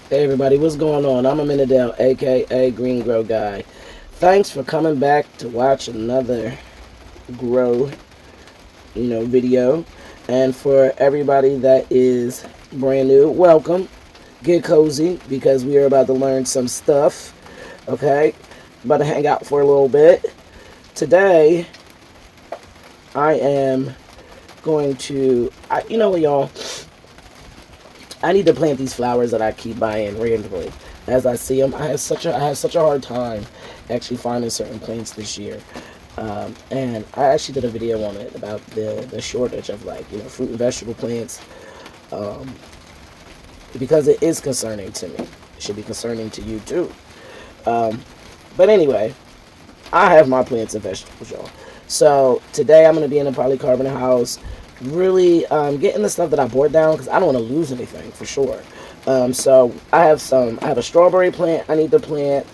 Hey everybody, what's going on? I'm Amenadel, aka Green Grow Guy. Thanks for coming back to watch another grow, video. And for everybody that is brand new, welcome. Get cozy because we are about to learn some stuff. Okay, about to hang out for a little bit. Today, I am going to, you know what, y'all? I need to plant these flowers that I keep buying randomly as I see them. I have such a hard time actually finding certain plants this year, and I actually did a video on it about the shortage of fruit and vegetable plants, um, because it is concerning to me. It should be concerning to you too. Um, but anyway, I have my plants and vegetables, y'all. So today I'm going to be in a polycarbonate house, really getting the stuff that I bought down because I don't want to lose anything for sure. So I have a strawberry plant I need to plant.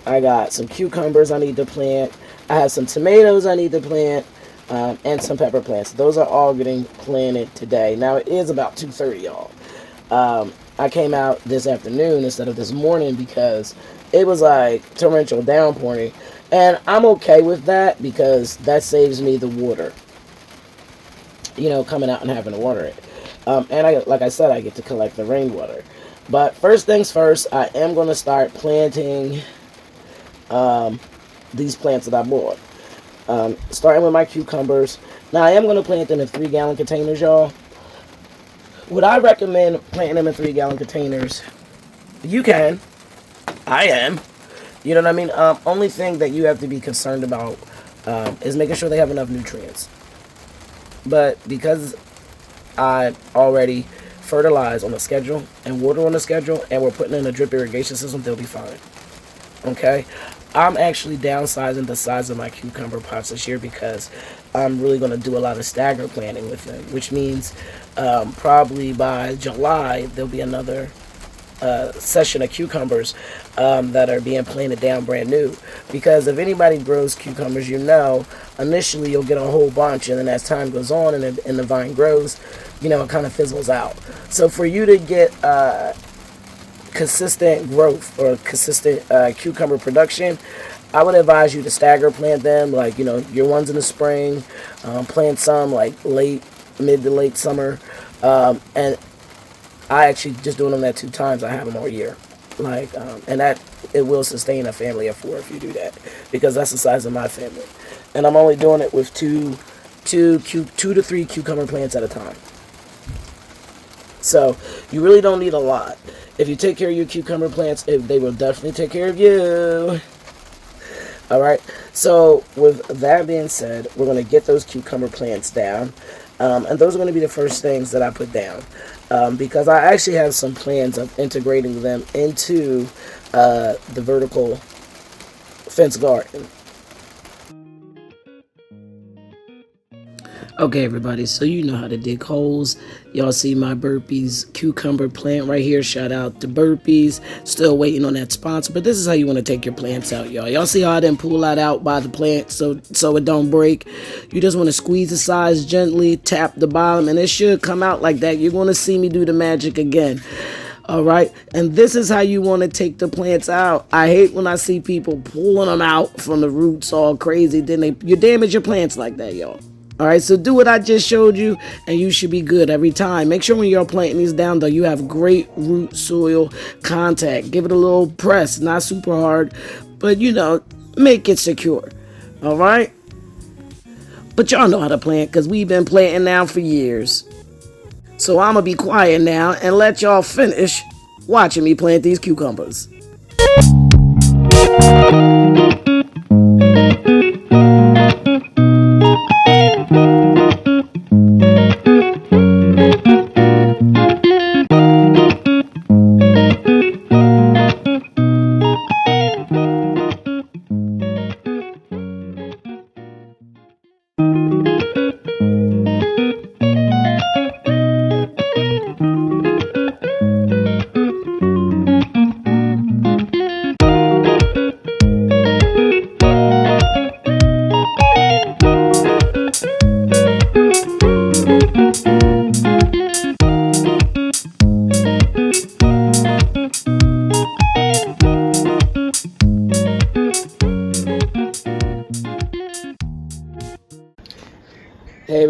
I got some cucumbers I need to plant. I have some tomatoes I need to plant, and some pepper plants. Those are all getting planted today. Now it is about 2:30, y'all. I came out this afternoon instead of this morning because it was like torrential downpouring. And I'm okay with that because that saves me the water, coming out and having to water it. Like I said, I get to collect the rainwater. But first things first, I am going to start planting these plants that I bought. Starting with my cucumbers. Now, I am going to plant them in 3-gallon containers, y'all. Would I recommend planting them in 3-gallon containers? You can. I am. You know what I mean? Only thing that you have to be concerned about is making sure they have enough nutrients. But because I already fertilize on a schedule and water on a schedule, and we're putting in a drip irrigation system, they'll be fine. Okay? I'm actually downsizing the size of my cucumber pots this year because I'm really going to do a lot of stagger planting with them, which means probably by July there'll be another session of cucumbers that are being planted down brand new. Because if anybody grows cucumbers, initially you'll get a whole bunch, and then as time goes on and the vine grows, it kind of fizzles out. So for you to get consistent growth or consistent cucumber production, I would advise you to stagger plant them, your ones in the spring, plant some like mid to late summer, and I actually just doing them that 2 times. I have them all year, and that it will sustain a family of 4 if you do that, because that's the size of my family, and I'm only doing it with two to 3 cucumber plants at a time. So you really don't need a lot. If you take care of your cucumber plants, they will definitely take care of you. All right. So with that being said, we're going to get those cucumber plants down. And those are going to be the first things that I put down, because I actually have some plans of integrating them into the vertical fence garden. Okay, everybody, so you know how to dig holes. Y'all see my Burpees cucumber plant right here. Shout out to Burpees. Still waiting on that sponsor, but this is how you want to take your plants out, y'all. Y'all see how I didn't pull that out by the plant so it don't break? You just want to squeeze the sides gently, tap the bottom, and it should come out like that. You're going to see me do the magic again. All right, and this is how you want to take the plants out. I hate when I see people pulling them out from the roots all crazy. Then you damage your plants like that, y'all. All right, so do what I just showed you, and you should be good every time. Make sure when you're planting these down, though, you have great root soil contact. Give it a little press, not super hard, but, make it secure. All right? But y'all know how to plant because we've been planting now for years. So I'm going to be quiet now and let y'all finish watching me plant these cucumbers.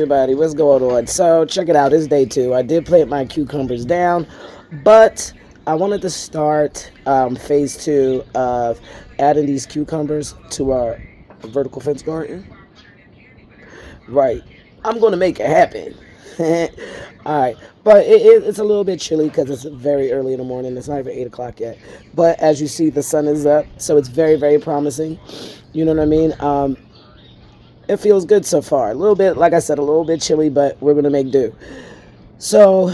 everybody, what's going on? So check it out, it's day 2. I did plant my cucumbers down, but I wanted to start phase 2 of adding these cucumbers to our vertical fence garden. Right, I'm going to make it happen. All right, but it's a little bit chilly because it's very early in the morning. It's not even 8 o'clock yet. But as you see, the sun is up, so it's very, very promising. You know what I mean? It feels good so far. A little bit, like I said, a little bit chilly, but we're going to make do. So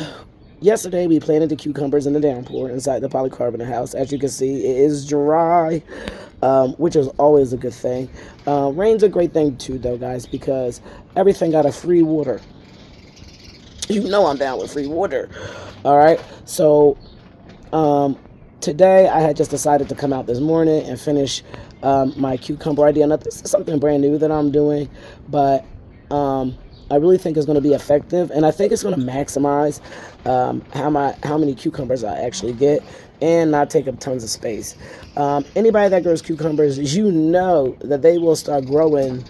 yesterday we planted the cucumbers in the downpour inside the polycarbonate house. As you can see, it is dry, which is always a good thing. Rain's a great thing too, though, guys, because everything got a free water. You know I'm down with free water. All right. So today I had just decided to come out this morning and finish my cucumber idea. Now, this is something brand new that I'm doing, but I really think it's going to be effective, and I think it's going to maximize how many cucumbers I actually get and not take up tons of space. Anybody that grows cucumbers, you know that they will start growing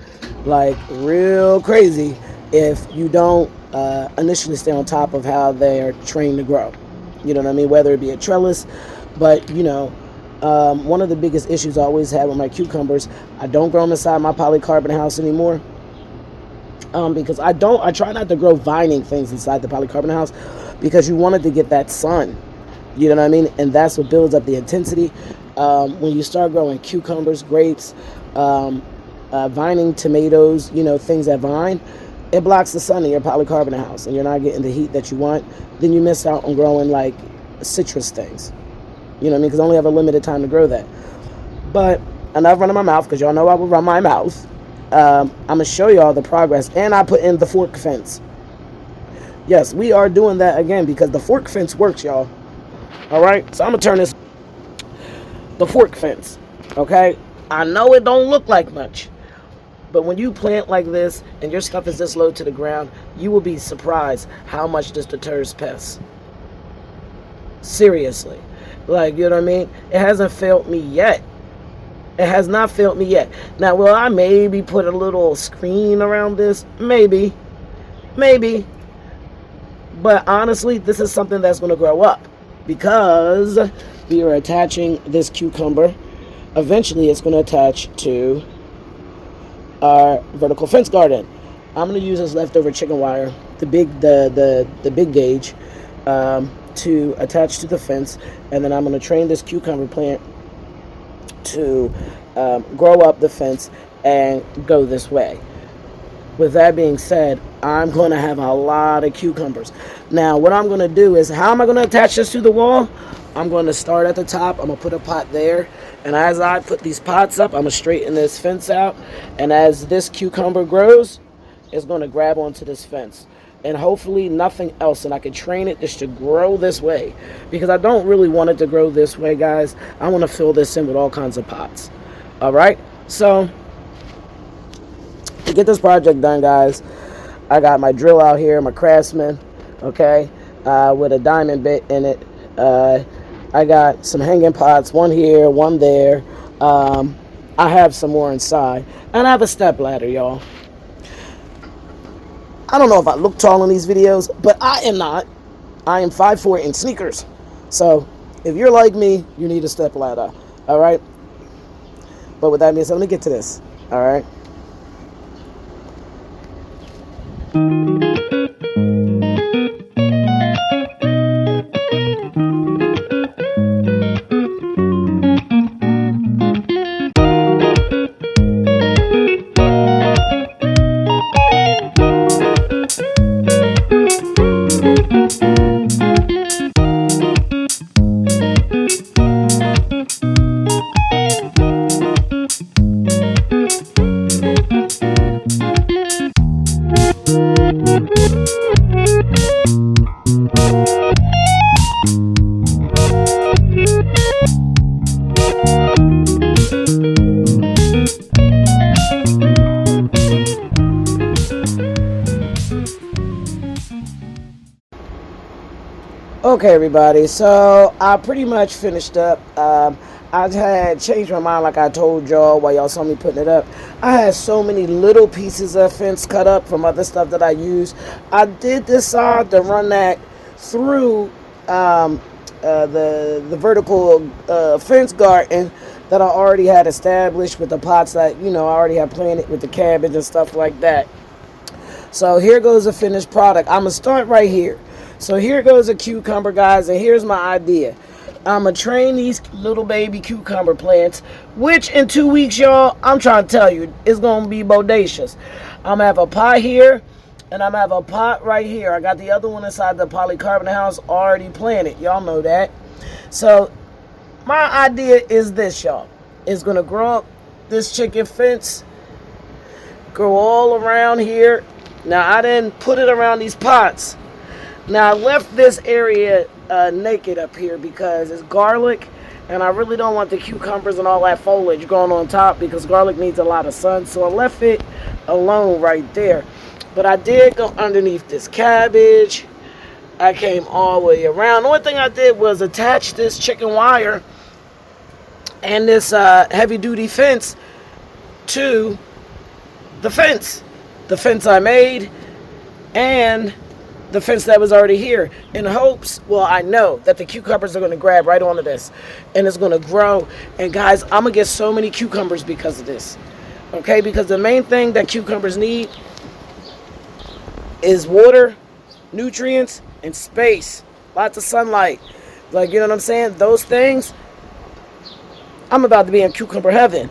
like real crazy if you don't initially stay on top of how they are trained to grow. You know what I mean? Whether it be a trellis, but you know, one of the biggest issues I always had with my cucumbers, I don't grow them inside my polycarbonate house anymore. Because I try not to grow vining things inside the polycarbonate house because you wanted to get that sun. You know what I mean? And that's what builds up the intensity. When you start growing cucumbers, grapes, vining tomatoes, you know, things that vine, it blocks the sun in your polycarbonate house and you're not getting the heat that you want. Then you miss out on growing like citrus things. You know what I mean? Because I only have a limited time to grow that. But enough running my mouth, because y'all know I will run my mouth. I'm going to show y'all the progress. And I put in the fork fence. Yes, we are doing that again because the fork fence works, y'all. Alright? So I'm going to turn this. The fork fence. Okay? I know it don't look like much. But when you plant like this and your stuff is this low to the ground, you will be surprised how much this deters pests. Seriously. Like, you know what I mean? It hasn't failed me yet. It has not failed me yet. Now, will I maybe put a little screen around this? Maybe. Maybe. But honestly, this is something that's going to grow up. Because we are attaching this cucumber. Eventually, it's going to attach to our vertical fence garden. I'm going to use this leftover chicken wire, the big gauge, to attach to the fence, and then I'm going to train this cucumber plant to grow up the fence and go this way. With that being said, I'm going to have a lot of cucumbers. Now, what I'm going to do is, how am I going to attach this to the wall? I'm going to start at the top. I'm going to put a pot there. And as I put these pots up, I'm going to straighten this fence out. And as this cucumber grows, it's going to grab onto this fence. And hopefully nothing else. And I can train it just to grow this way. Because I don't really want it to grow this way, guys. I want to fill this in with all kinds of pots. Alright? So, to get this project done, guys, I got my drill out here, my Craftsman, okay, with a diamond bit in it. I got some hanging pots, one here, one there. I have some more inside. And I have a step ladder, y'all. I don't know if I look tall in these videos, but I am not. I am 5'4" in sneakers. So, if you're like me, you need a step ladder. Alright? But with that being said, let me get to this. Alright? Okay, everybody. So I pretty much finished up. I had changed my mind, like I told y'all while y'all saw me putting it up. I had so many little pieces of fence cut up from other stuff that I used. I did decide to run that through the vertical fence garden that I already had established with the pots that I already had planted with the cabbage and stuff like that. So here goes the finished product. I'm gonna start right here. So here goes a cucumber, guys, and here's my idea. I'm gonna train these little baby cucumber plants, which in 2 weeks, y'all, I'm trying to tell you, it's gonna be bodacious. I'm gonna have a pot here, and I'm gonna have a pot right here. I got the other one inside the polycarbonate house already planted. Y'all know that. So my idea is this, y'all. It's gonna grow up this chicken fence, go all around here. Now I didn't put it around these pots. Now I left this area naked up here because it's garlic, and I really don't want the cucumbers and all that foliage growing on top because garlic needs a lot of sun. So I left it alone right there. But I did go underneath this cabbage. I came all the way around. The only thing I did was attach this chicken wire and this heavy duty fence to the fence I made, and the fence that was already here, in hopes, well, I know that the cucumbers are going to grab right onto this and it's going to grow. And guys, I'm going to get so many cucumbers because of this. Okay, because the main thing that cucumbers need is water, nutrients, and space. Lots of sunlight. Like, you know what I'm saying? Those things, I'm about to be in cucumber heaven.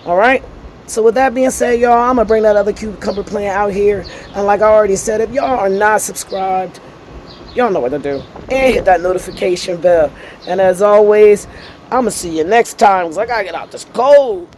All right? So with that being said, y'all, I'm going to bring that other cucumber plant out here. And like I already said, if y'all are not subscribed, y'all know what to do. And hit that notification bell. And as always, I'm going to see you next time because I got to get out this cold.